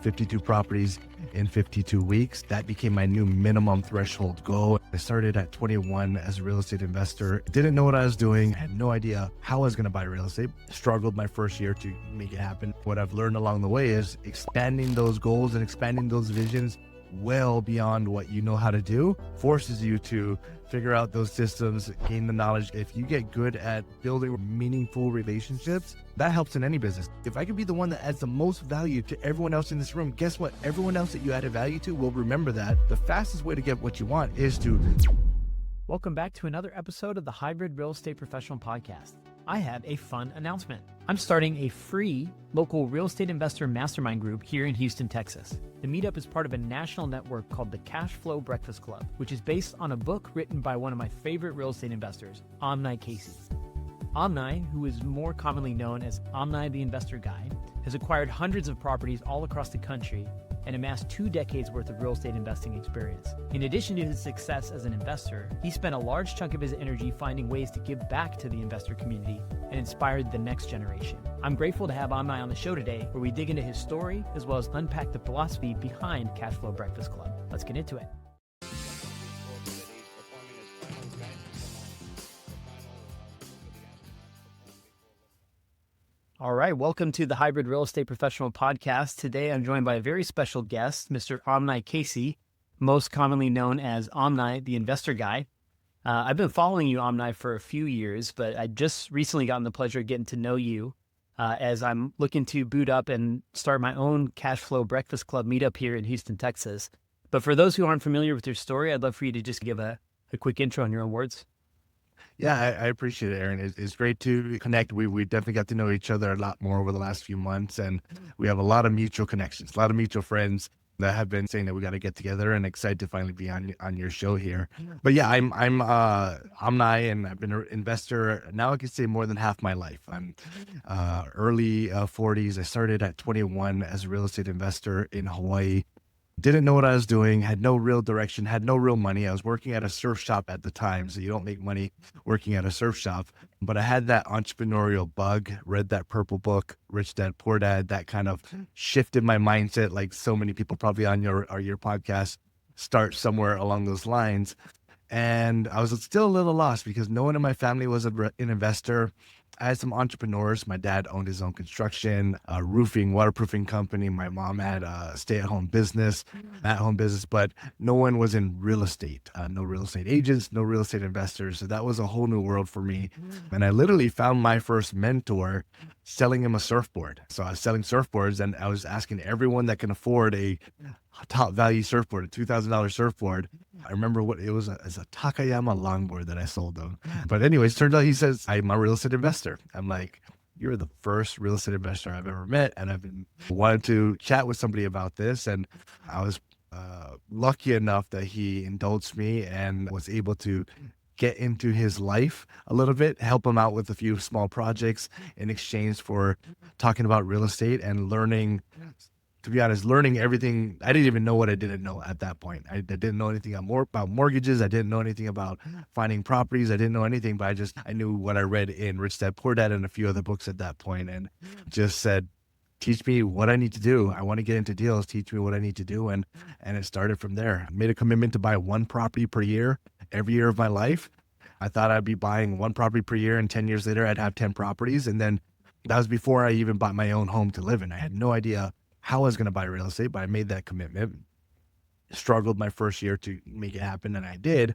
52 properties in 52 weeks. That became my new minimum threshold goal. I started at 21 as a real estate investor. Didn't know what I was doing. Had no idea how I was going to buy real estate. Struggled my first year to make it happen. What I've learned along the way is expanding those goals and expanding those visions well beyond what you know how to do forces you to figure out those systems, gain the knowledge. If you get good at building meaningful relationships, that helps in any business. If I could be the one that adds the most value to everyone else in this room, guess what? Everyone else that you added value to will remember that. The fastest way to get what you want is to... Welcome back to another episode of the Hybrid Real Estate Professional Podcast. I have a fun announcement. I'm starting a free local real estate investor mastermind group here in Houston, Texas. The meetup is part of a national network called the Cash Flow Breakfast Club, which is based on a book written by one of my favorite real estate investors, Omni Casey. Omni, who is more commonly known as Omni the Investor Guy, has acquired hundreds of properties all across the country and amassed 2 decades worth of real estate investing experience. In addition to his success as an investor, he spent a large chunk of his energy finding ways to give back to the investor community and inspired the next generation. I'm grateful to have Omni on the show today, where we dig into his story as well as unpack the philosophy behind Cash Flow Breakfast Club. Let's get into it. All right, welcome to the Hybrid Real Estate Professional Podcast. Today, I'm joined by a very special guest, Mr. Omni Casey, most commonly known as Omni, the Investor Guy. I've been following you, Omni, for a few years, but I just recently gotten the pleasure of getting to know you as I'm looking to boot up and start my own Cash Flow Breakfast Club meetup here in Houston, Texas. But for those who aren't familiar with your story, I'd love for you to just give a quick intro in your own words. Yeah, I appreciate it, Aaron. It's great to connect. We definitely got to know each other a lot more over the last few months, and we have a lot of mutual connections, a lot of mutual friends that have been saying that we got to get together, and excited to finally be on your show here. But yeah, I'm Omni, and I've been an investor now. I could say more than half my life. I'm early 40s. I started at 21 as a real estate investor in Hawaii. Didn't know what I was doing, had no real direction, had no real money. I was working at a surf shop at the time, so you don't make money working at a surf shop. But I had that entrepreneurial bug, read that purple book, Rich Dad, Poor Dad, that kind of shifted my mindset, like so many people probably on your podcast start somewhere along those lines. And I was still a little lost because no one in my family was an investor. I had some entrepreneurs. My dad owned his own construction, roofing, waterproofing company. My mom had a stay-at-home business, at-home business, but no one was in real estate. No real estate agents, no real estate investors. So that was a whole new world for me. And I literally found my first mentor selling him a surfboard. So I was selling surfboards, and I was asking everyone that can afford a top value surfboard, a $2,000 surfboard. I remember what it was, as a Takayama longboard that I sold him. But anyways, turns out he says, I'm a real estate investor. I'm like, you're the first real estate investor I've ever met. And I've been wanting to chat with somebody about this. And I was lucky enough that he indulged me and was able to get into his life a little bit, help him out with a few small projects in exchange for talking about real estate and learning. To be honest, learning everything. I didn't even know what I didn't know at that point. I didn't know anything about mortgages. I didn't know anything about finding properties. I didn't know anything, but I knew what I read in Rich Dad, Poor Dad and a few other books at that point, and just said, teach me what I need to do. I want to get into deals. Teach me what I need to do. And it started from there. I made a commitment to buy one property per year, every year of my life. I thought I'd be buying one property per year, and 10 years later, I'd have 10 properties. And then that was before I even bought my own home to live in. I had no idea how I was going to buy real estate, but I made that commitment. Struggled my first year to make it happen, and I did.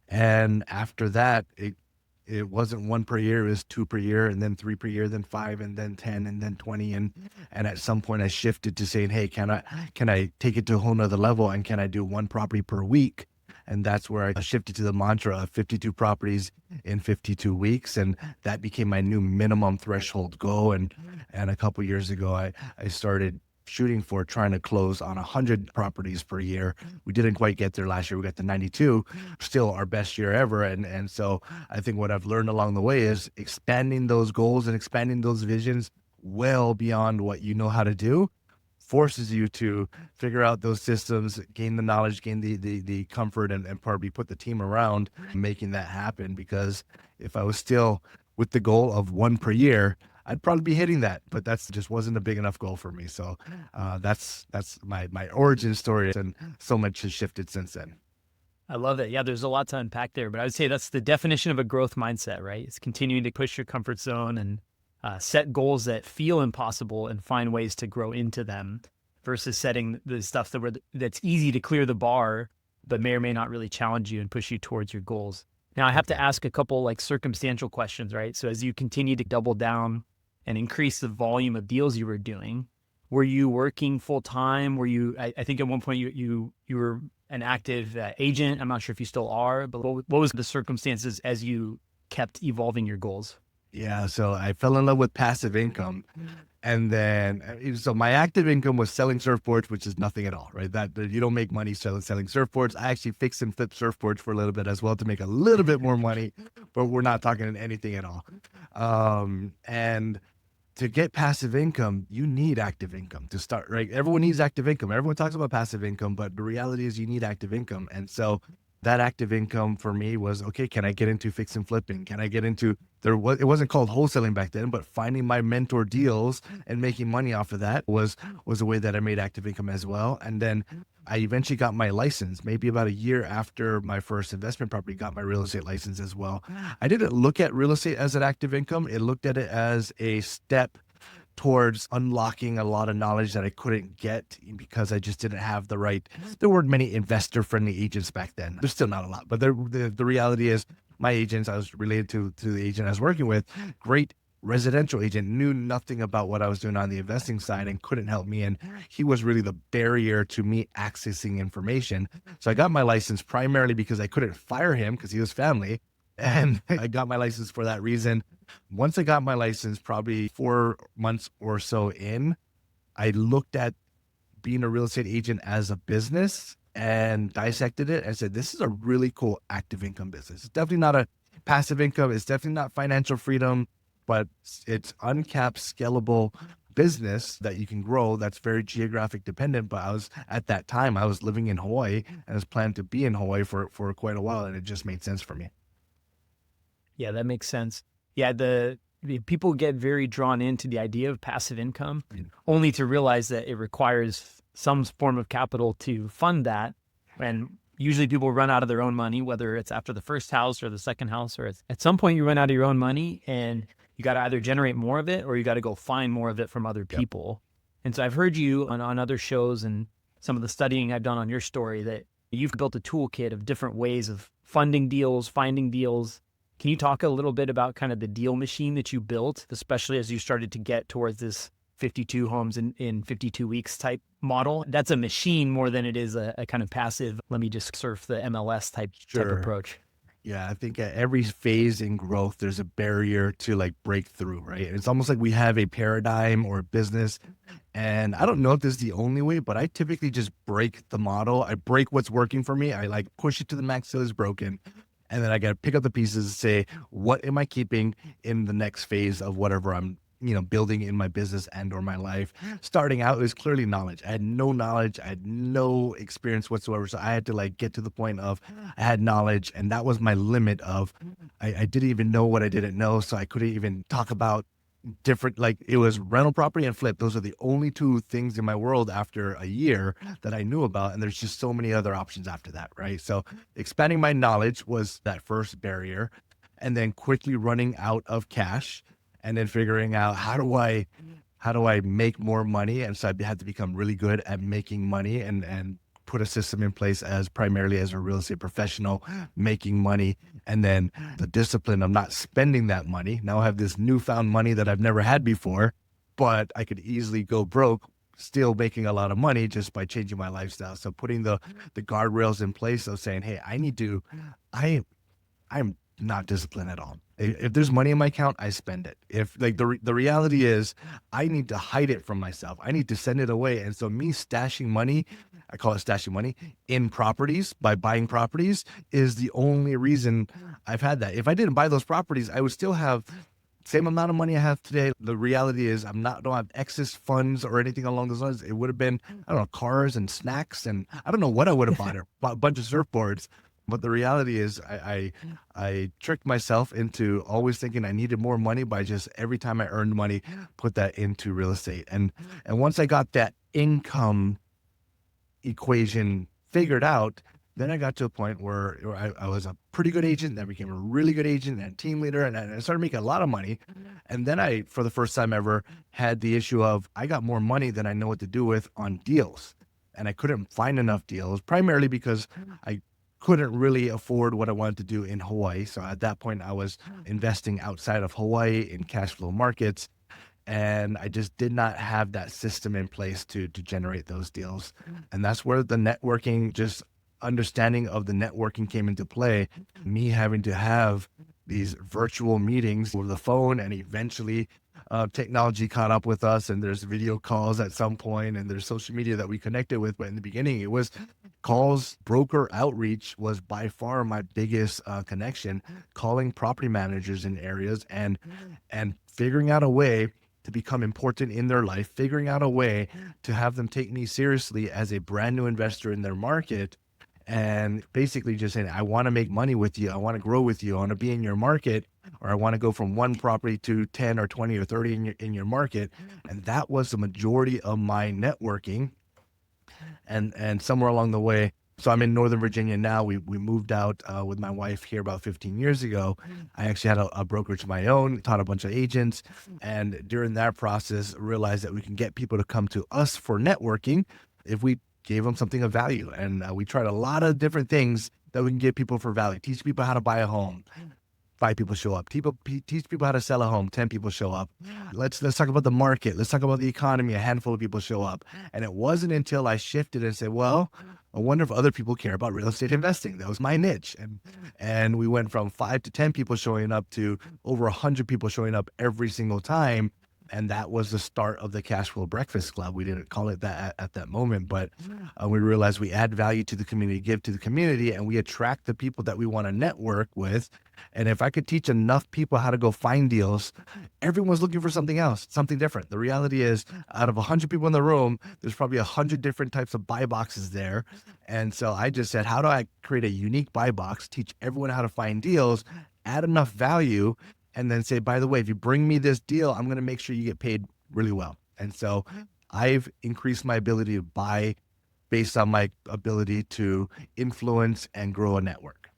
And after that, it wasn't one per year, it was 2 per year, and then 3 per year, then 5, and then 10, and then 20. And at some point I shifted to saying, hey, can I take it to a whole nother level, and can I do one property per week? And that's where I shifted to the mantra of 52 properties in 52 weeks. And that became my new minimum threshold goal. And a couple of years ago, I started shooting for trying to close on 100 properties per year. We didn't quite get there last year. We got to 92, still our best year ever. And so I think what I've learned along the way is expanding those goals and expanding those visions well beyond what you know how to do forces you to figure out those systems, gain the knowledge, gain the comfort, and probably put the team around making that happen. Because if I was still with the goal of one per year, I'd probably be hitting that, but that's just wasn't a big enough goal for me. So that's my origin story, and so much has shifted since then. I love it. Yeah, there's a lot to unpack there, but I would say that's the definition of a growth mindset, right? It's continuing to push your comfort zone and set goals that feel impossible and find ways to grow into them versus setting the stuff that's easy to clear the bar, but may or may not really challenge you and push you towards your goals. Now, I have to ask a couple like circumstantial questions, right? So as you continue to double down and increase the volume of deals you were doing, were you working full time? Were you, I think at one point you were an active agent. I'm not sure if you still are, but what was the circumstances as you kept evolving your goals? Yeah, so I fell in love with passive income. And then, so my active income was selling surfboards, which is nothing at all, right? That you don't make money selling surfboards. I actually fix and flip surfboards for a little bit as well to make a little bit more money, but we're not talking anything at all. And to get passive income, you need active income to start, right? Everyone needs active income. Everyone talks about passive income, but the reality is you need active income. And so that active income for me was, okay, can I get into fix and flipping? Can I get into, it wasn't called wholesaling back then, but finding my mentor deals and making money off of that was a way that I made active income as well. And then I eventually got my license, maybe about a year after my first investment property, got my real estate license as well. I didn't look at real estate as an active income. It looked at it as a step towards unlocking a lot of knowledge that I couldn't get because I just didn't have there weren't many investor friendly agents back then. There's still not a lot, but the reality is my agents, I was related to the agent I was working with, great residential agent, knew nothing about what I was doing on the investing side and couldn't help me. And he was really the barrier to me accessing information. So I got my license primarily because I couldn't fire him because he was family. And I got my license for that reason. Once I got my license, probably 4 months or so in, I looked at being a real estate agent as a business and dissected it and said, this is a really cool active income business. It's definitely not a passive income. It's definitely not financial freedom, but it's uncapped, scalable business that you can grow that's very geographic dependent. But at that time, I was living in Hawaii and I was planning to be in Hawaii for quite a while. And it just made sense for me. Yeah, that makes sense. Yeah, the people get very drawn into the idea of passive income, only to realize that it requires some form of capital to fund that. And usually people run out of their own money, whether it's after the first house or the second house, or at some point you run out of your own money and you got to either generate more of it or you got to go find more of it from other people. Yep. And so I've heard you on other shows and some of the studying I've done on your story that you've built a toolkit of different ways of funding deals, finding deals. Can you talk a little bit about kind of the deal machine that you built, especially as you started to get towards this 52 homes in 52 weeks type model? That's a machine more than it is a kind of passive, let me just surf the MLS type approach. Yeah, I think at every phase in growth, there's a barrier to break through, right? It's almost like we have a paradigm or a business. And I don't know if this is the only way, but I typically just break the model. I break what's working for me. I push it to the max till it's broken. And then I got to pick up the pieces and say, what am I keeping in the next phase of whatever I'm, building in my business and or my life? Starting out, it was clearly knowledge. I had no knowledge. I had no experience whatsoever. So I had to get to the point of I had knowledge. And that was my limit of, I didn't even know what I didn't know. So I couldn't even talk about different, it was rental property and flip. Those are the only two things in my world after a year that I knew about. And there's just so many other options after that, right? So expanding my knowledge was that first barrier, and then quickly running out of cash and then figuring out how do I make more money? And so I had to become really good at making money and put a system in place primarily as a real estate professional, making money, and then the discipline of not spending that money. Now I have this newfound money that I've never had before, but I could easily go broke, still making a lot of money just by changing my lifestyle. So putting the guardrails in place of saying, hey, I'm not disciplined at all. If there's money in my account, I spend it. If the reality is I need to hide it from myself. I need to send it away. And so me stashing money, I call it stashing money in properties by buying properties is the only reason I've had that. If I didn't buy those properties, I would still have same amount of money I have today. The reality is don't have excess funds or anything along those lines. It would have been, I don't know, cars and snacks. And I don't know what I would have bought, a bunch of surfboards. But the reality is I tricked myself into always thinking I needed more money by just every time I earned money, put that into real estate. And once I got that income equation figured out, then I got to a point where I was a pretty good agent, then became a really good agent and team leader, and I started making a lot of money. And then I, for the first time ever, had the issue of I got more money than I know what to do with on deals. And I couldn't find enough deals, primarily because I couldn't really afford what I wanted to do in Hawaii. So at that point, I was investing outside of Hawaii in cash flow markets, and I just did not have that system in place to generate those deals. And that's where the networking, just understanding of the networking came into play. Me having to have these virtual meetings over the phone, and eventually technology caught up with us, and there's video calls at some point, and there's social media that we connected with. But in the beginning, it was calls. Broker outreach was by far my biggest connection, calling property managers in areas and figuring out a way to become important in their life, figuring out a way to have them take me seriously as a brand new investor in their market, and basically just saying, I want to make money with you. I want to grow with you. I want to be in your market, or I want to go from one property to 10 or 20 or 30 in your market. And that was the majority of my networking. And somewhere along the way, so I'm in Northern Virginia now. We moved out with my wife here about 15 years ago. I actually had a brokerage of my own, taught a bunch of agents. And during that process, realized that we can get people to come to us for networking if we gave them something of value. And we tried a lot of different things that we can get people for value. Teach people how to buy a home. 5 people show up. Teach people how to sell a home. 10 people show up. Let's talk about the market. Let's talk about the economy. A handful of people show up. And it wasn't until I shifted and said, well, I wonder if other people care about real estate investing. That was my niche. And we went from 5 to 10 people showing up to over 100 people showing up every single time. And that was the start of the Cash Flow Breakfast Club. We didn't call it that at that moment, but we realized we add value to the community, give to the community, and we attract the people that we want to network with. And if I could teach enough people how to go find deals, everyone's looking for something else, something different. The reality is, out of 100 people in the room, there's probably 100 different types of buy boxes there. And so I just said, how do I create a unique buy box, teach everyone how to find deals, add enough value, and then say, by the way, if you bring me this deal, I'm going to make sure you get paid really well. And so I've increased my ability to buy based on my ability to influence and grow a network.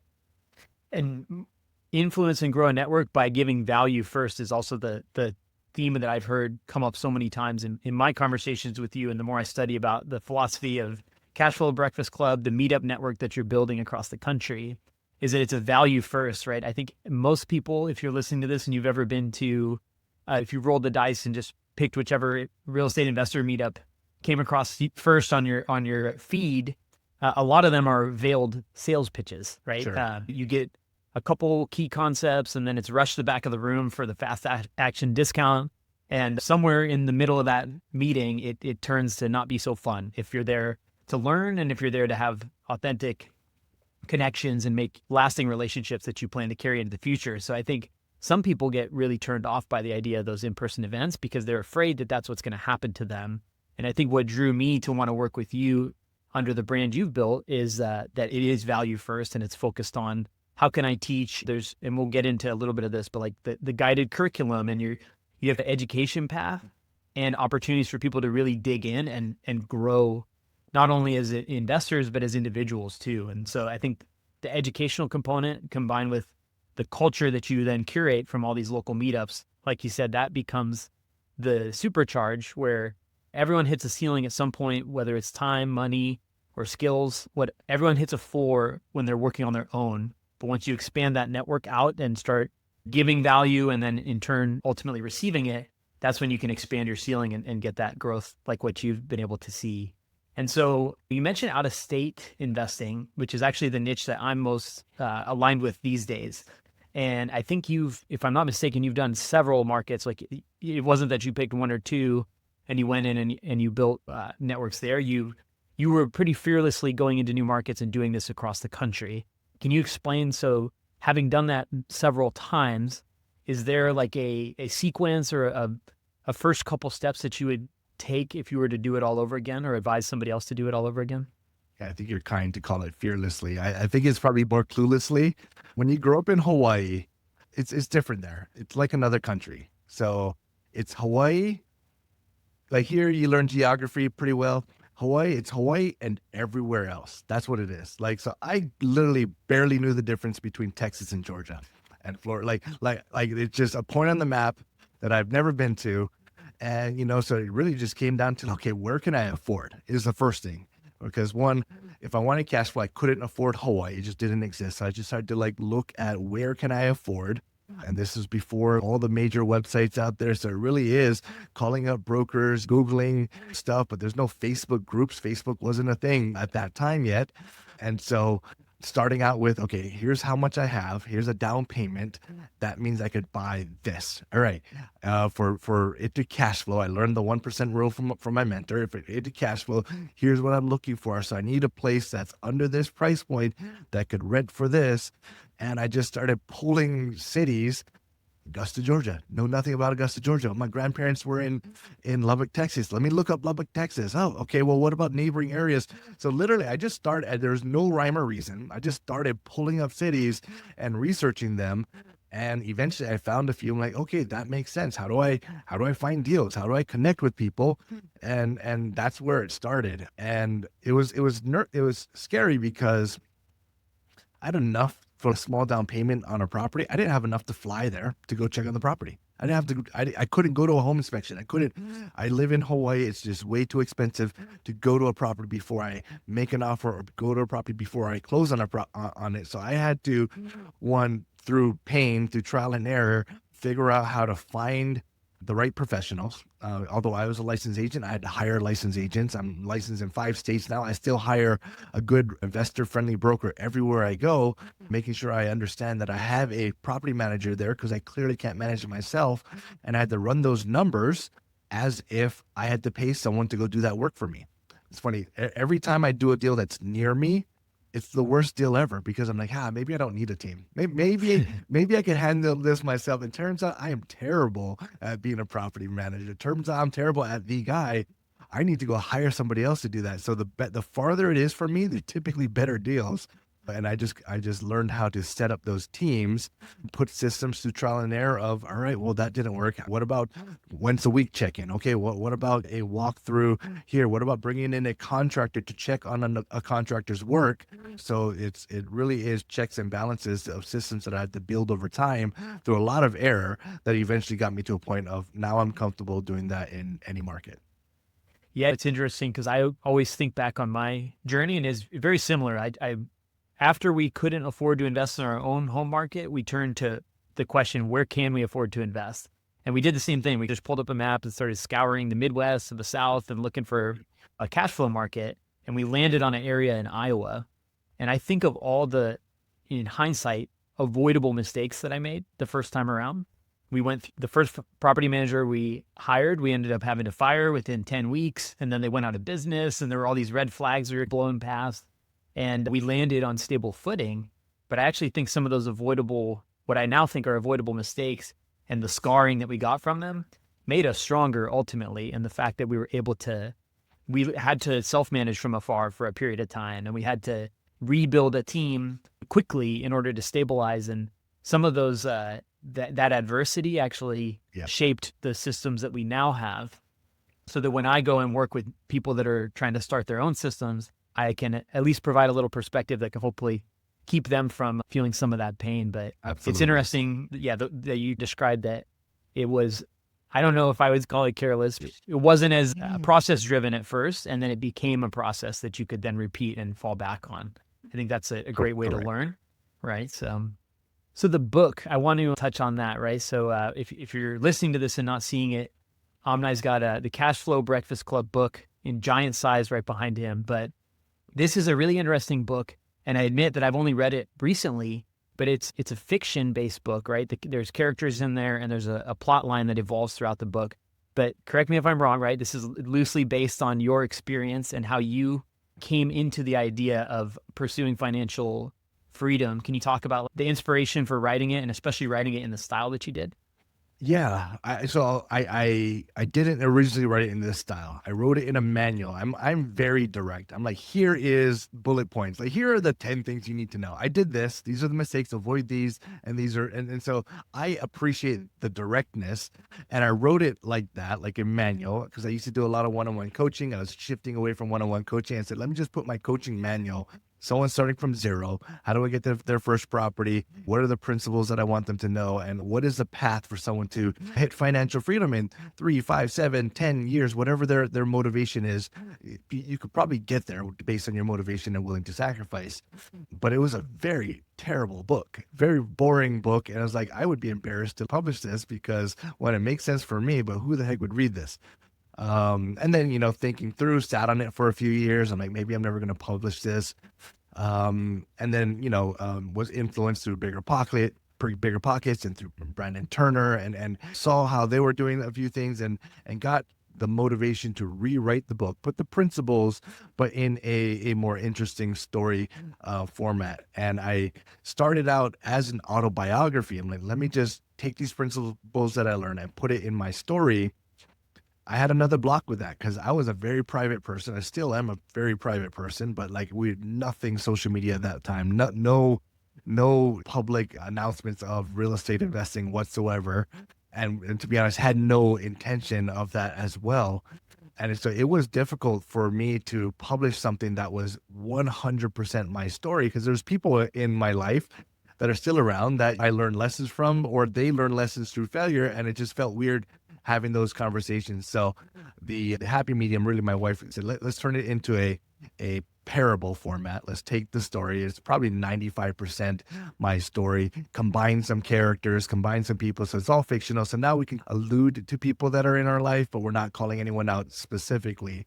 And influence and grow a network by giving value first is also the theme that I've heard come up so many times in my conversations with you. And the more I study about the philosophy of Cash Flow Breakfast Club, the meetup network that you're building across the country, is that it's a value first, right? I think most people, if you're listening to this and you've ever been to, if you rolled the dice and just picked whichever real estate investor meetup came across first on your feed, a lot of them are veiled sales pitches, right? Sure. You get a couple key concepts and then it's rushed to the back of the room for the fast action discount. And somewhere in the middle of that meeting, it turns to not be so fun if you're there to learn and if you're there to have authentic connections and make lasting relationships that you plan to carry into the future. So I think some people get really turned off by the idea of those in-person events because they're afraid that that's what's going to happen to them. And I think what drew me to want to work with you under the brand you've built is that it is value first and it's focused on how can I teach. And we'll get into a little bit of this, but like the guided curriculum, and you have the education path and opportunities for people to really dig in and grow, not only as investors, but as individuals too. And so I think the educational component combined with the culture that you then curate from all these local meetups, like you said, that becomes the supercharge where everyone hits a ceiling at some point, whether it's time, money, or skills. Everyone hits a floor when they're working on their own. But once you expand that network out and start giving value and then in turn ultimately receiving it, that's when you can expand your ceiling and get that growth like what you've been able to see. And so you mentioned out-of-state investing, which is actually the niche that I'm most aligned with these days. And I think if I'm not mistaken, you've done several markets. Like it wasn't that you picked one or two and you went in and you built networks there. You were pretty fearlessly going into new markets and doing this across the country. Can you explain, so having done that several times, is there like a sequence or a first couple steps that you would take if you were to do it all over again or advise somebody else to do it all over again? I think you're kind to call it fearlessly. I think it's probably more cluelessly. When you grow up in Hawaii, it's different there. It's like another country. So it's Hawaii. Like here, you learn geography pretty well. Hawaii, it's Hawaii and everywhere else. That's what it is. Like, so I literally barely knew the difference between Texas and Georgia and Florida. Like it's just a point on the map that I've never been to. And, so it really just came down to, okay, where can I afford is the first thing. Because one, if I wanted cash flow, I couldn't afford Hawaii. It just didn't exist. So I just had to look at where can I afford. And this is before all the major websites out there. So it really is calling up brokers, Googling stuff, but there's no Facebook groups. Facebook wasn't a thing at that time yet. And so starting out with, okay, here's how much I have. Here's a down payment. That means I could buy this. All right. For it to cash flow, I learned the 1% rule from my mentor. If it to cash flow, here's what I'm looking for. So I need a place that's under this price point that could rent for this. And I just started pulling cities. Augusta, Georgia. Know nothing about Augusta, Georgia. My grandparents were in Lubbock, Texas. Let me look up Lubbock, Texas. Oh, okay. Well, what about neighboring areas? So literally, I just started. There's no rhyme or reason. I just started pulling up cities and researching them. And eventually, I found a few. I'm like, okay, that makes sense. How do I find deals? How do I connect with people? And that's where it started. And it was scary because I had enough for a small down payment on a property. I didn't have enough to fly there to go check on the property. I didn't have to, I couldn't go to a home inspection. I live in Hawaii. It's just way too expensive to go to a property before I make an offer or go to a property before I close on on it. So I had to, through pain, through trial and error, figure out how to find the right professionals. Although I was a licensed agent, I had to hire licensed agents. I'm licensed in 5 states now. I still hire a good investor-friendly broker everywhere I go, making sure I understand that I have a property manager there because I clearly can't manage it myself. And I had to run those numbers as if I had to pay someone to go do that work for me. It's funny. Every time I do a deal that's near me, it's the worst deal ever because I'm like, maybe I don't need a team. Maybe I can handle this myself. It turns out I am terrible at being a property manager. It turns out I'm terrible at the guy. I need to go hire somebody else to do that. So the farther it is from me, the typically better deals. And I just learned how to set up those teams, put systems through trial and error of, all right, well, that didn't work. What about once a week check-in? Okay, what about a walkthrough here? What about bringing in a contractor to check on a contractor's work? So it really is checks and balances of systems that I had to build over time through a lot of error that eventually got me to a point of now I'm comfortable doing that in any market. Yeah, it's interesting because I always think back on my journey and it's very similar. I after we couldn't afford to invest in our own home market, we turned to the question, where can we afford to invest? And we did the same thing. We just pulled up a map and started scouring the Midwest and the South and looking for a cash flow market. And we landed on an area in Iowa. And I think of all the, in hindsight, avoidable mistakes that I made the first time around. The first property manager we hired, we ended up having to fire within 10 weeks. And then they went out of business and there were all these red flags we were blowing past. And we landed on stable footing, but I actually think some of those what I now think are avoidable mistakes and the scarring that we got from them made us stronger ultimately. And the fact that we had to self-manage from afar for a period of time and we had to rebuild a team quickly in order to stabilize. And some of those, that adversity actually shaped the systems that we now have so that when I go and work with people that are trying to start their own systems, I can at least provide a little perspective that can hopefully keep them from feeling some of that pain. But Absolutely. It's interesting, that you described that it was, I don't know if I would call it careless. It wasn't as process driven at first, and then it became a process that you could then repeat and fall back on. I think that's a great way to learn, right? So the book, I want to touch on that, right? So if you're listening to this and not seeing it, Omni's got the Cash Flow Breakfast Club book in giant size right behind him, but this is a really interesting book, and I admit that I've only read it recently, but it's a fiction-based book, right? There's characters in there, and there's a plot line that evolves throughout the book. But correct me if I'm wrong, right? This is loosely based on your experience and how you came into the idea of pursuing financial freedom. Can you talk about the inspiration for writing it, and especially writing it in the style that you did? Yeah, I didn't originally write it in this style. I wrote it in a manual. I'm very direct. I'm like, here is bullet points. Like, here are the 10 things you need to know. I did this. These are the mistakes. Avoid these. And these are and so I appreciate the directness. And I wrote it like that, like a manual, because I used to do a lot of one-on-one coaching. I was shifting away from one-on-one coaching and said, let me just put my coaching manual. Someone starting from zero, how do I get their first property? What are the principles that I want them to know? And what is the path for someone to hit financial freedom in 3, 5, 7, 10 years, whatever their motivation is? You could probably get there based on your motivation and willing to sacrifice. But it was a very terrible book, very boring book. And I was like, I would be embarrassed to publish this because when it makes sense for me, but who the heck would read this? And then, thinking through, sat on it for a few years. I'm like, maybe I'm never going to publish this. And then, was influenced through Bigger Pockets and through Brandon Turner and saw how they were doing a few things and got the motivation to rewrite the book, put the principles, but in a more interesting story format. And I started out as an autobiography. I'm like, let me just take these principles that I learned and put it in my story. I had another block with that because I was a very private person. I still am a very private person, but like we had nothing social media at that time. No public announcements of real estate investing whatsoever. And to be honest, had no intention of that as well. And so it was difficult for me to publish something that was 100% my story because there's people in my life that are still around that I learned lessons from, or they learned lessons through failure. And it just felt weird having those conversations. So the happy medium, really, my wife said, let's turn it into a parable format. Let's take the story. It's probably 95% my story, combine some characters, combine some people. So it's all fictional. So now we can allude to people that are in our life, but we're not calling anyone out specifically.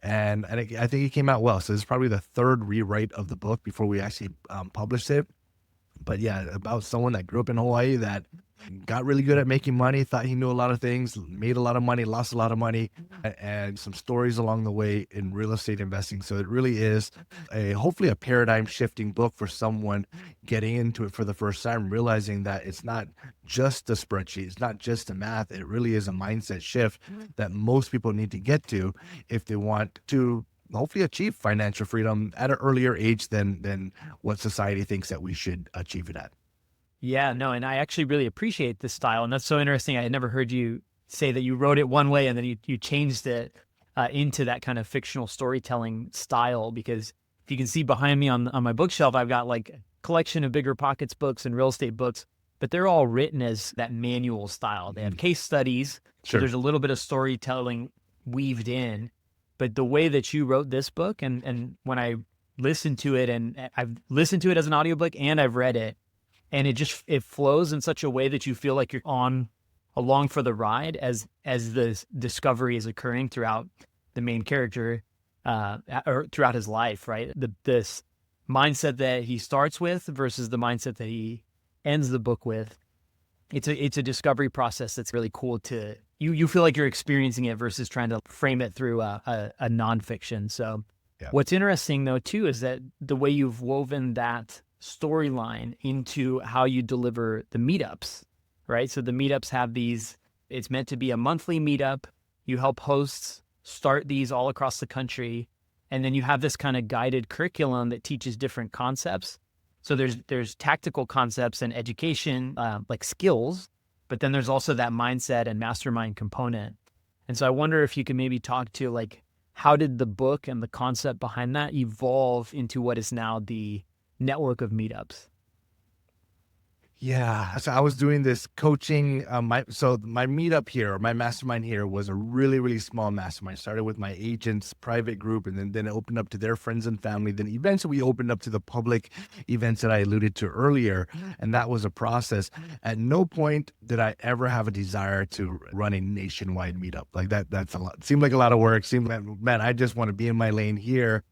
And I think it came out well. So it's probably the third rewrite of the book before we actually published it. But yeah, about someone that grew up in Hawaii that got really good at making money, thought he knew a lot of things, made a lot of money, lost a lot of money, and some stories along the way in real estate investing. So it really is hopefully a paradigm shifting book for someone getting into it for the first time, realizing that it's not just a spreadsheet, it's not just the math. It really is a mindset shift that most people need to get to if they want to hopefully achieve financial freedom at an earlier age than what society thinks that we should achieve it at. Yeah, no, and I actually really appreciate this style. And that's so interesting. I had never heard you say that you wrote it one way and then you changed it into that kind of fictional storytelling style. Because if you can see behind me on my bookshelf, I've got like a collection of Bigger Pockets books and real estate books, but they're all written as that manual style. They have case studies. So Sure. there's a little bit of storytelling weaved in. But the way that you wrote this book, and when I listened to it, and I've listened to it as an audiobook and I've read it, and it flows in such a way that you feel like you're along for the ride as the discovery is occurring throughout the main character or throughout his life, right? This mindset that he starts with versus the mindset that he ends the book with. It's a discovery process that's really cool to you feel like you're experiencing it versus trying to frame it through a nonfiction. So Yeah. what's interesting though too is that the way you've woven that storyline into how you deliver the meetups, right? So the meetups have it's meant to be a monthly meetup. You help hosts start these all across the country. And then you have this kind of guided curriculum that teaches different concepts. So there's tactical concepts and education, like skills, but then there's also that mindset and mastermind component. And so I wonder if you could maybe talk to like, how did the book and the concept behind that evolve into what is now the network of meetups? Yeah. So I was doing this coaching. My meetup here, or my mastermind here, was a really, really small mastermind. Started with my agents' private group, and then it opened up to their friends and family. Then eventually we opened up to the public events that I alluded to earlier. And that was a process. At no point did I ever have a desire to run a nationwide meetup. Like that's a lot. It seemed like a lot of work. Seemed like, man, I just want to be in my lane here.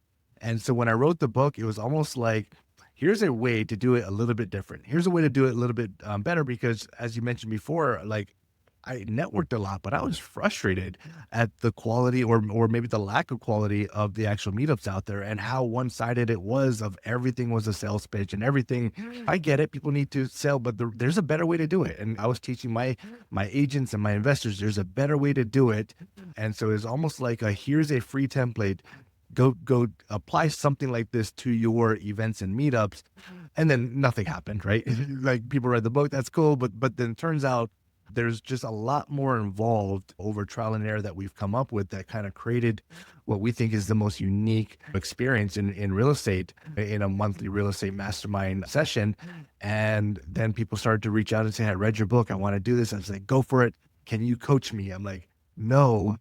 And so when I wrote the book, it was almost like, here's a way to do it a little bit different. Here's a way to do it a little bit better because, as you mentioned before, like I networked a lot, but I was frustrated at the quality or maybe the lack of quality of the actual meetups out there and how one-sided it was of everything was a sales pitch and everything. I get it. People need to sell, but there's a better way to do it. And I was teaching my agents and my investors, there's a better way to do it. And so it's almost like here's a free template. Go apply something like this to your events and meetups. And then nothing happened, right? Like people read the book, that's cool. But then it turns out there's just a lot more involved over trial and error that we've come up with that kind of created what we think is the most unique experience in real estate in a monthly real estate mastermind session. And then people started to reach out and say, I read your book. I want to do this. I was like, go for it. Can you coach me? I'm like, no,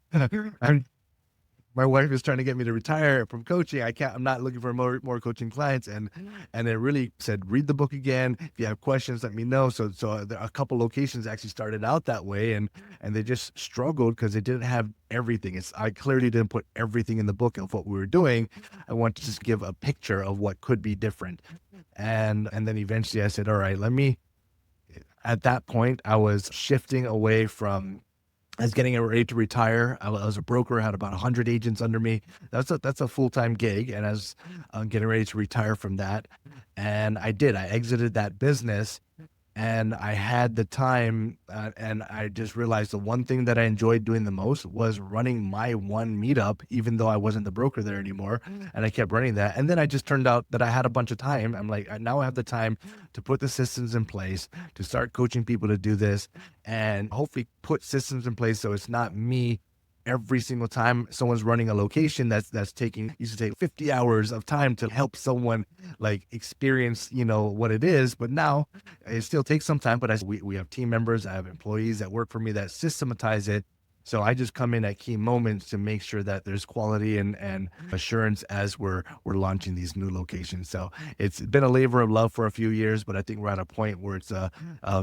my wife is trying to get me to retire from coaching. I'm not looking for more coaching clients. And it really said, read the book again. If you have questions, let me know. So a couple locations actually started out that way and they just struggled because they didn't have everything. I clearly didn't put everything in the book of what we were doing. I wanted to just give a picture of what could be different. And then eventually I said, all right, at that point, I was shifting away from, I was getting ready to retire. I was a broker, had about 100 agents under me. That's a full-time gig. And I was getting ready to retire from that. And I exited that business and I had the time. And I just realized the one thing that I enjoyed doing the most was running my one meetup, even though I wasn't the broker there anymore. And I kept running that. And then I just turned out that I had a bunch of time. I'm like, now I have the time to put the systems in place, to start coaching people to do this and hopefully put systems in place. So it's not me every single time someone's running a location that's used to take 50 hours of time to help someone like experience, what it is. But now it still takes some time, but we have team members, I have employees that work for me that systematize it. So I just come in at key moments to make sure that there's quality and assurance as we're launching these new locations. So it's been a labor of love for a few years, but I think we're at a point where it's a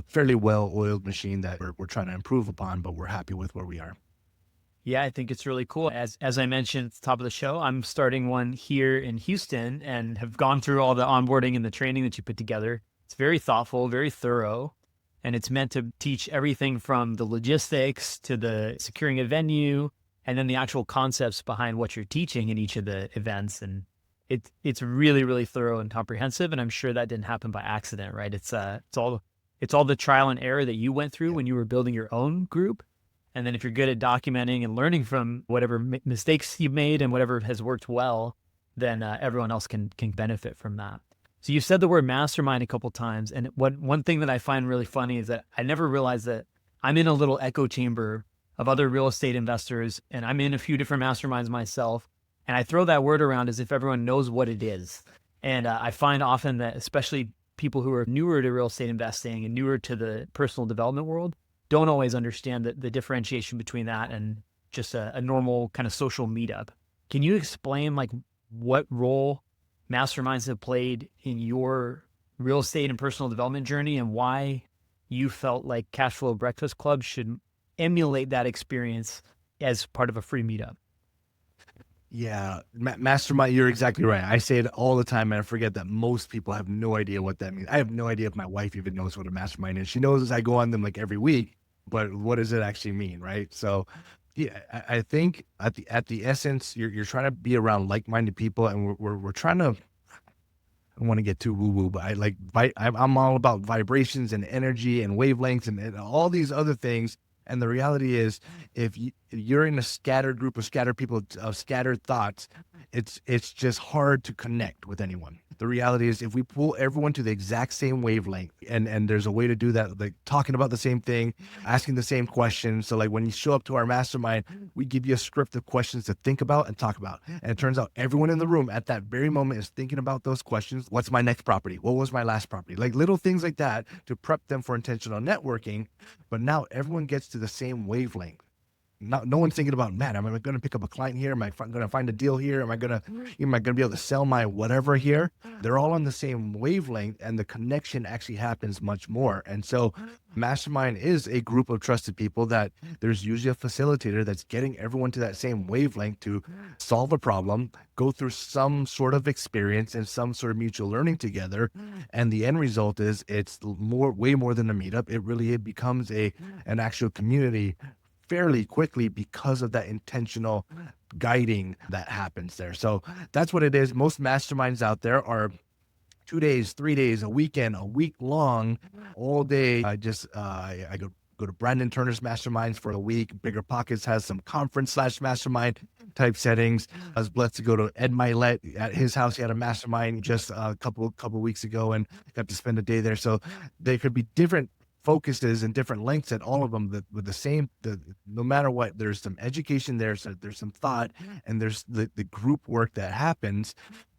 fairly well-oiled machine that we're trying to improve upon, but we're happy with where we are. Yeah, I think it's really cool. As I mentioned at the top of the show, I'm starting one here in Houston and have gone through all the onboarding and the training that you put together. It's very thoughtful, very thorough, and it's meant to teach everything from the logistics to the securing a venue and then the actual concepts behind what you're teaching in each of the events. And it's really, really thorough and comprehensive. And I'm sure that didn't happen by accident, right? It's all the trial and error that you went through when you were building your own group. And then if you're good at documenting and learning from whatever mistakes you've made and whatever has worked well, then everyone else can benefit from that. So you said the word mastermind a couple of times. And one thing that I find really funny is that I never realized that I'm in a little echo chamber of other real estate investors, and I'm in a few different masterminds myself. And I throw that word around as if everyone knows what it is. And I find often that especially people who are newer to real estate investing and newer to the personal development world don't always understand the differentiation between that and just a normal kind of social meetup. Can you explain like what role masterminds have played in your real estate and personal development journey and why you felt like Cash Flow Breakfast Club should emulate that experience as part of a free meetup? Yeah, mastermind, you're exactly right. I say it all the time and I forget that most people have no idea what that means. I have no idea if my wife even knows what a mastermind is. She knows as I go on them like every week, but what does it actually mean, right? So yeah, I think at the essence, you're trying to be around like-minded people and we're trying to, I don't want to get too woo-woo, but I'm all about vibrations and energy and wavelengths and all these other things. And the reality is, if you're in a scattered group of scattered people, of scattered thoughts, it's just hard to connect with anyone. The reality is, if we pull everyone to the exact same wavelength, and there's a way to do that, like talking about the same thing, asking the same questions. So like when you show up to our mastermind, we give you a script of questions to think about and talk about. And it turns out everyone in the room at that very moment is thinking about those questions. What's my next property? What was my last property? Like little things like that to prep them for intentional networking. But now everyone gets to the same wavelength. no one's thinking about, man, am I going to pick up a client here? Am I going to find a deal here? Am I going to be able to sell my whatever here? They're all on the same wavelength, and the connection actually happens much more. And so mastermind is a group of trusted people that there's usually a facilitator that's getting everyone to that same wavelength to solve a problem, go through some sort of experience and some sort of mutual learning together. And the end result is it's way more than a meetup. It becomes an actual community fairly quickly because of that intentional guiding that happens there. So that's what it is. Most masterminds out there are 2 days, 3 days, a weekend, a week long, all day. I go to Brandon Turner's masterminds for a week. Bigger Pockets has some conference/mastermind type settings. I was blessed to go to Ed Milet at his house. He had a mastermind just a couple weeks ago, and got to spend a day there. So they could be different focuses and different lengths at all of them, that with no matter what, there's some education there, so there's some thought, and there's the group work that happens,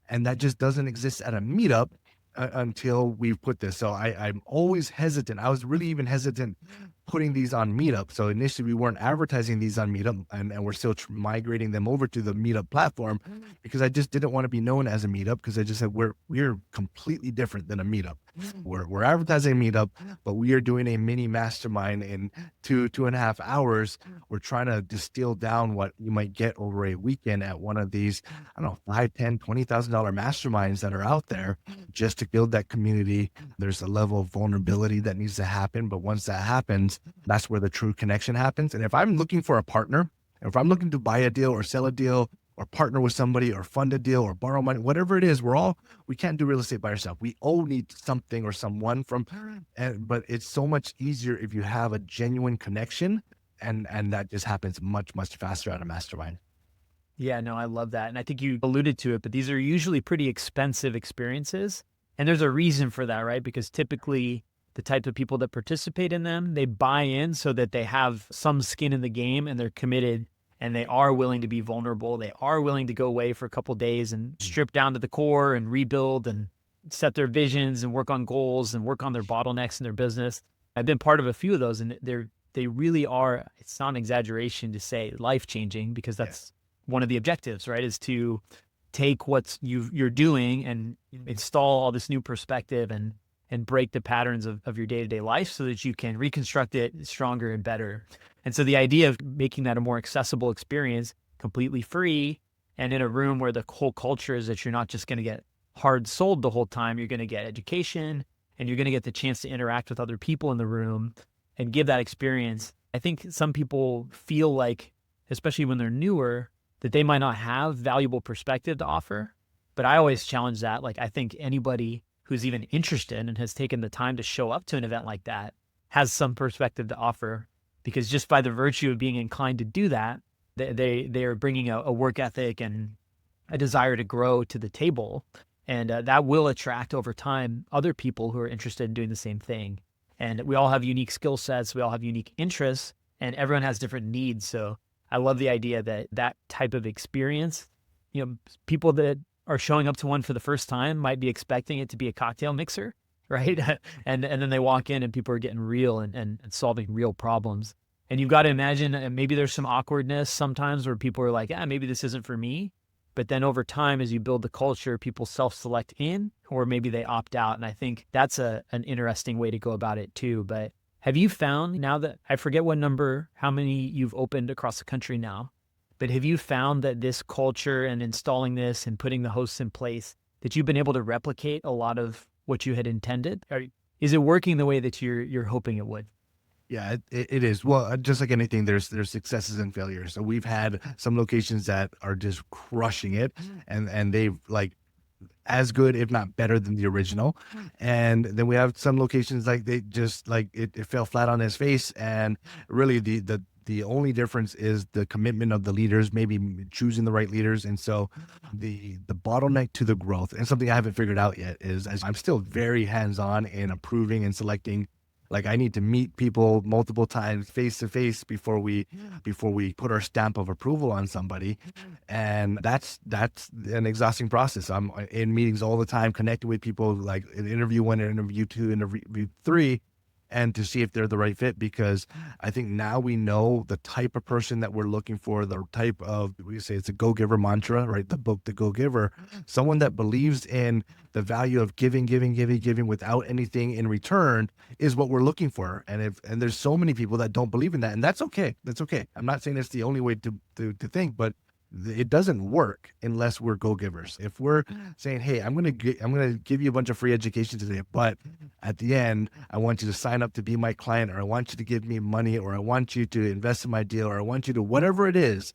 and that just doesn't exist at a meetup until we've put this. So I'm always hesitant. I was really even hesitant putting these on Meetup. So initially we weren't advertising these on Meetup, and we're still migrating them over to the Meetup platform, because I just didn't want to be known as a Meetup, because I just said we're completely different than a Meetup. We're advertising Meetup, but we are doing a mini mastermind in 2.5 hours. We're trying to distill down what you might get over a weekend at one of these, I don't know, $5, $10, $20,000 masterminds that are out there, just to build that community. There's a level of vulnerability that needs to happen, but once that happens, that's where the true connection happens. And if I'm looking for a partner, if I'm looking to buy a deal or sell a deal or partner with somebody or fund a deal or borrow money, whatever it is, we can't do real estate by ourselves. We all need something or someone but it's so much easier if you have a genuine connection, and that just happens much, much faster at a mastermind. Yeah, no, I love that. And I think you alluded to it, but these are usually pretty expensive experiences. And there's a reason for that, right? Because typically the type of people that participate in them, they buy in so that they have some skin in the game, and they're committed, and they are willing to be vulnerable. They are willing to go away for a couple of days and strip down to the core and rebuild and set their visions and work on goals and work on their bottlenecks in their business. I've been part of a few of those, and they really are, it's not an exaggeration to say, life-changing, because that's one of the objectives, right? Is to take what you're doing and install all this new perspective and break the patterns of your day-to-day life, so that you can reconstruct it stronger and better. And so the idea of making that a more accessible experience, completely free, and in a room where the whole culture is that you're not just going to get hard sold the whole time, you're going to get education, and you're going to get the chance to interact with other people in the room and give that experience. I think some people feel like, especially when they're newer, that they might not have valuable perspective to offer. But I always challenge that. Like, I think anybody who's even interested and has taken the time to show up to an event like that has some perspective to offer, because just by the virtue of being inclined to do that, they are bringing a work ethic and a desire to grow to the table. And that will attract over time other people who are interested in doing the same thing. And we all have unique skill sets. We all have unique interests, and everyone has different needs. So I love the idea that type of experience, people that are showing up to one for the first time might be expecting it to be a cocktail mixer, right? and then they walk in and people are getting real and solving real problems. And you've got to imagine, maybe there's some awkwardness sometimes where people are like, maybe this isn't for me. But then over time, as you build the culture, people self-select in, or maybe they opt out. And I think that's an interesting way to go about it too. But have you found, now that I forget how many you've opened across the country now, but have you found that this culture and installing this and putting the hosts in place, that you've been able to replicate a lot of what you had intended? Or is it working the way that you're hoping it would? Yeah, it is. Well, just like anything, there's successes and failures. So we've had some locations that are just crushing it, and they've like as good, if not better than the original. And then we have some locations like they just like it fell flat on its face. And really the only difference is the commitment of the leaders, maybe choosing the right leaders. And so the bottleneck to the growth, and something I haven't figured out yet, is as I'm still very hands-on in approving and selecting. Like, I need to meet people multiple times face to face before we put our stamp of approval on somebody. And that's an exhausting process. I'm in meetings all the time, connecting with people, like in interview 1, interview 2, interview 3. and to see if they're the right fit, because I think now we know the type of person that we're looking for, the type of, we say it's a go-giver mantra, right? The book, The Go-Giver, someone that believes in the value of giving, giving, giving, giving without anything in return is what we're looking for. And there's so many people that don't believe in that, and that's okay. That's okay. I'm not saying it's the only way to think, but it doesn't work unless we're go-givers. If we're saying, hey, I'm gonna give you a bunch of free education today, but at the end I want you to sign up to be my client, or I want you to give me money, or I want you to invest in my deal, or I want you to whatever it is,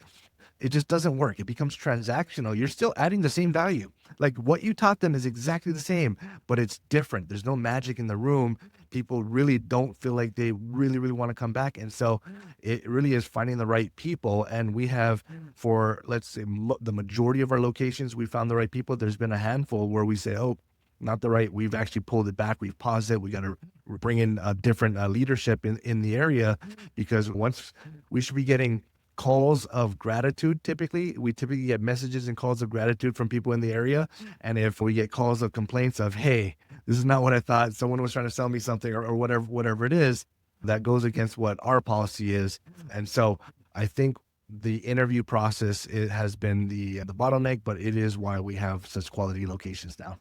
it just doesn't work. It becomes transactional. You're still adding the same value. Like what you taught them is exactly the same, but it's different. There's no magic in the room. People really don't feel like they really, really want to come back. And so it really is finding the right people. And we have, for let's say the majority of our locations, we found the right people. There's been a handful where we say, oh, not the right. We've actually pulled it back. We've paused it. We got to bring in a different leadership in the area, because once we should be getting calls of gratitude. We typically get messages and calls of gratitude from people in the area. And if we get calls of complaints of, hey, this is not what I thought, someone was trying to sell me something, or whatever it is, that goes against what our policy is. And so I think the interview process, it has been the bottleneck, but it is why we have such quality locations now.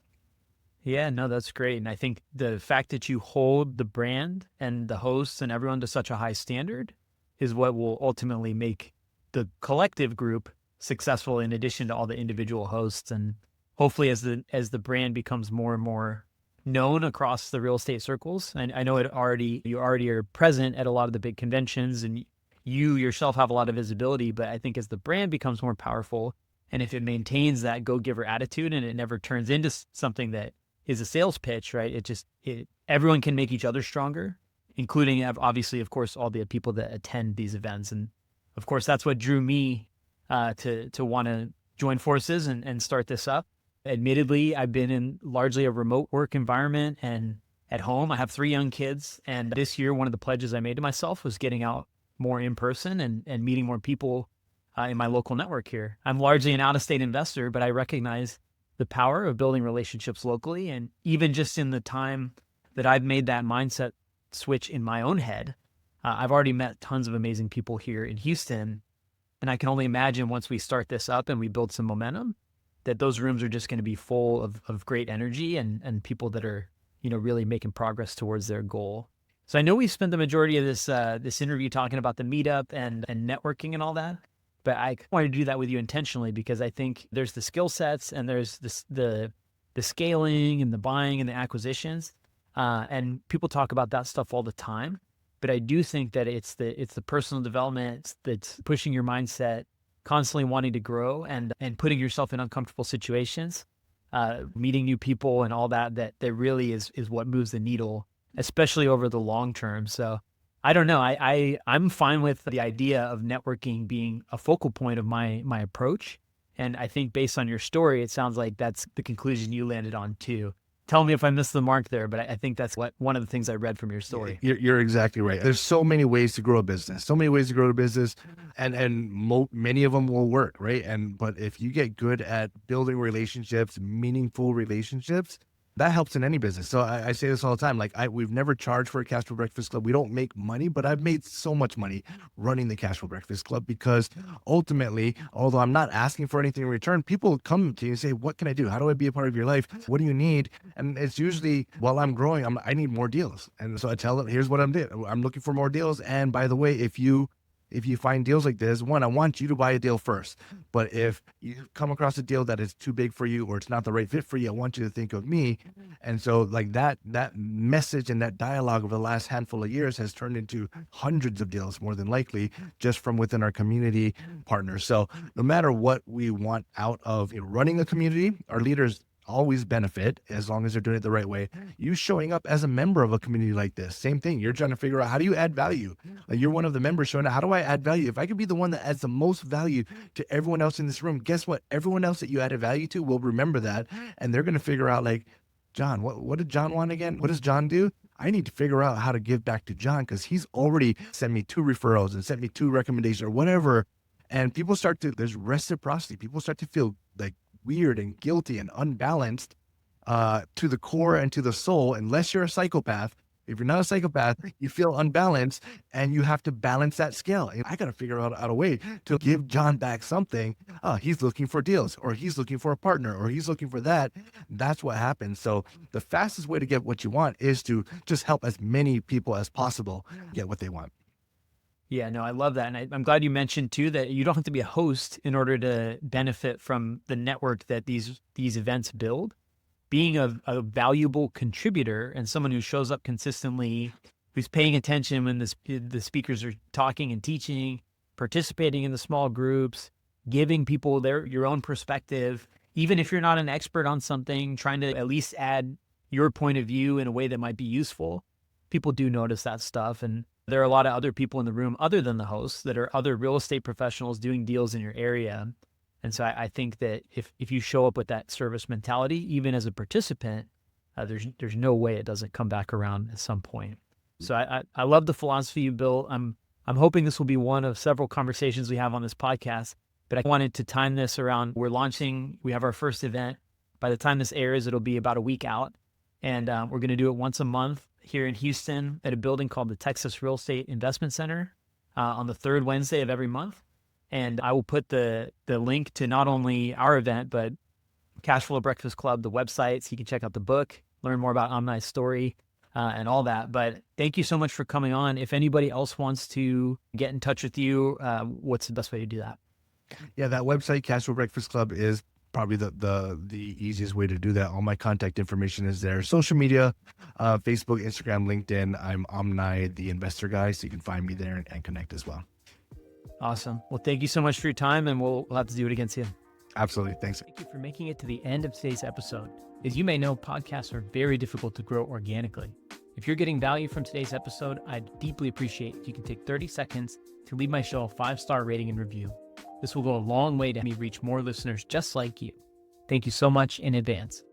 Yeah, no, that's great. And I think the fact that you hold the brand and the hosts and everyone to such a high standard is what will ultimately make the collective group successful, in addition to all the individual hosts. And hopefully as the brand becomes more and more known across the real estate circles, and I know you already are present at a lot of the big conventions, and you yourself have a lot of visibility, but I think as the brand becomes more powerful, and if it maintains that go-giver attitude and it never turns into something that is a sales pitch, right? Everyone can make each other stronger, including obviously, of course, all the people that attend these events. And of course, that's what drew me to want to join forces and start this up. Admittedly, I've been in largely a remote work environment and at home. I have 3 young kids. And this year, one of the pledges I made to myself was getting out more in person and meeting more people in my local network here. I'm largely an out-of-state investor, but I recognize the power of building relationships locally. And even just in the time that I've made that mindset switch in my own head, I've already met tons of amazing people here in Houston. And I can only imagine once we start this up and we build some momentum, that those rooms are just going to be full of great energy and people that are, really making progress towards their goal. So I know we spent the majority of this interview talking about the meetup and networking and all that, but I wanted to do that with you intentionally, because I think there's the skill sets and there's the scaling and the buying and the acquisitions. And people talk about that stuff all the time, but I do think that it's the personal development that's pushing your mindset, constantly wanting to grow and putting yourself in uncomfortable situations, meeting new people and all that really is what moves the needle, especially over the long term. So I don't know. I'm fine with the idea of networking being a focal point of my approach. And I think based on your story, it sounds like that's the conclusion you landed on too. Tell me if I missed the mark there, but I think that's one of the things I read from your story. You're exactly right. There's so many ways to grow a business, and many of them will work, right? But if you get good at building relationships, meaningful relationships, that helps in any business. So I say this all the time. Like we've never charged for a Cashflow Breakfast Club. We don't make money, but I've made so much money running the Cashflow Breakfast Club, because ultimately, although I'm not asking for anything in return, people come to you and say, what can I do? How do I be a part of your life? What do you need? And it's usually, while I'm growing, I need more deals. And so I tell them, here's what I'm doing. I'm looking for more deals. And by the way, if you find deals like this, one, I want you to buy a deal first. But if you come across a deal that is too big for you or it's not the right fit for you, I want you to think of me. And so like that message and that dialogue over the last handful of years has turned into hundreds of deals, more than likely, just from within our community partners. So no matter what we want out of running a community, our leaders always benefit as long as they're doing it the right way. You showing up as a member of a community like this, same thing. You're trying to figure out, how do you add value? Like you're one of the members showing up. How do I add value? If I could be the one that adds the most value to everyone else in this room, guess what? Everyone else that you added value to will remember that. And they're going to figure out like, John, what did John want again? What does John do? I need to figure out how to give back to John, because he's already sent me 2 referrals and sent me 2 recommendations or whatever. And people there's reciprocity. People start to feel like weird and guilty and unbalanced to the core and to the soul, unless you're a psychopath. If you're not a psychopath, you feel unbalanced and you have to balance that scale. And I got to figure out a way to give John back something. He's looking for deals, or he's looking for a partner, or he's looking for that. That's what happens. So the fastest way to get what you want is to just help as many people as possible get what they want. Yeah, no, I love that. And I'm glad you mentioned too that you don't have to be a host in order to benefit from the network that these events build. Being a valuable contributor and someone who shows up consistently, who's paying attention when the speakers are talking and teaching, participating in the small groups, giving people your own perspective, even if you're not an expert on something, trying to at least add your point of view in a way that might be useful. People do notice that stuff. And there are a lot of other people in the room other than the hosts that are other real estate professionals doing deals in your area. And so I think that if you show up with that service mentality, even as a participant, there's no way it doesn't come back around at some point. So I love the philosophy you built. I'm hoping this will be one of several conversations we have on this podcast, but I wanted to time this around. We have our first event. By the time this airs, it'll be about a week out. And we're going to do it once a month here in Houston at a building called the Texas Real Estate Investment Center on the third Wednesday of every month. And I will put the link to not only our event, but Cash Flow Breakfast Club, the website, so you can check out the book, learn more about Omni's story, and all that. But thank you so much for coming on. If anybody else wants to get in touch with you, what's the best way to do that? Yeah, that website, Cash Flow Breakfast Club, is probably the easiest way to do that. All my contact information is there. Social media, Facebook, Instagram, LinkedIn. I'm Omni, the investor guy, so you can find me there and connect as well. Awesome. Well, thank you so much for your time, and we'll have to do it again soon. Absolutely. Thanks. Thank you for making it to the end of today's episode. As you may know, podcasts are very difficult to grow organically. If you're getting value from today's episode, I'd deeply appreciate if you can take 30 seconds to leave my show a 5-star rating and review. This will go a long way to help me reach more listeners just like you. Thank you so much in advance.